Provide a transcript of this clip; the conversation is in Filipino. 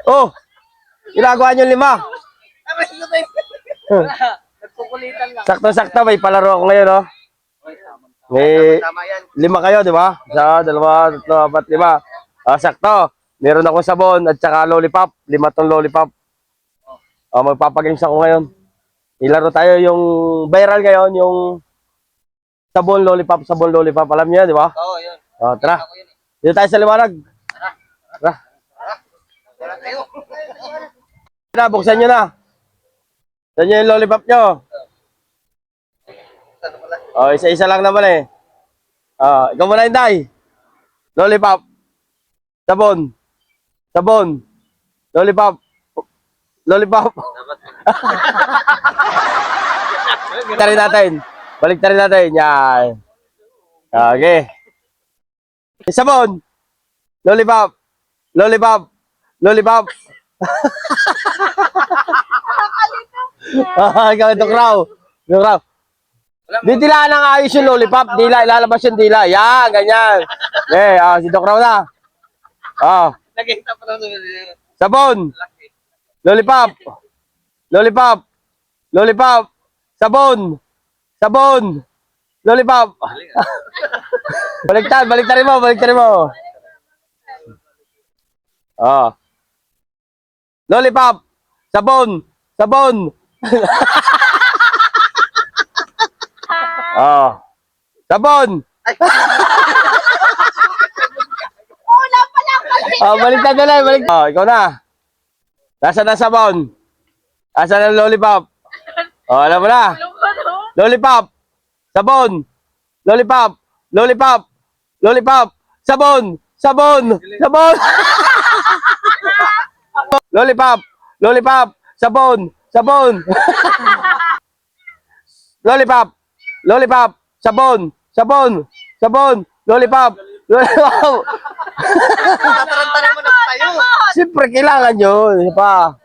Oh, ginagawa niyo 5. Nagkukulitan lang. Sakto-sakto, may palaro ako ngayon, oh. May 5 kayo, di ba? Isa, 2, 3, 4, 5. Sakto. Meron ako sabon at saka lollipop. 5 tong lollipop. Magpapagames ako ngayon. Ilaro tayo yung viral ngayon, yung sabon lollipop, sabon lollipop. Alam niyo, di ba? Oo, yun. Tara. Dito tayo sa liwanag. Tara. Tara, buksan nyo na. Saan nyo yung lollipop nyo? Isa-isa lang naman eh. Ikaw muna, Inday. Lollipop. Sabon. Sabon. Lollipop. Lollipop. Baliktarin natin. Baliktarin natin. Yan. Okay. Sabon. Lollipop. Lollipop. Lollipop. Ikaw, Dokraw. Dokraw. Didilaan ng ayos yung lollipop. Dila, ilalabas yung dila. Yan, ganyan. Si Dokraw na. Nakita pa na Sabon. Lollipop. Lollipop. Lollipop. Sabon. Sabon. Lollipop. Baliktad, baliktarin mo, baliktarin mo. Lollipop. Sabon. Sabon. Sabon. Baliktad na lang, baliktad. Ikaw na. Nasaan na sabon? Nasaan ang lollipop? Alam mo na. Lollipop. Sabon. Lollipop. Lollipop. Lollipop. Sabon. Sabon. Sabon. Lollipop. Lollipop. Sabon. Sabon. Lollipop. Lollipop. Sabon. Sabon. Sabon. Lollipop. Lollipop. Tatarantara mo na tayo. Siyempre, kailangan yun. Pa.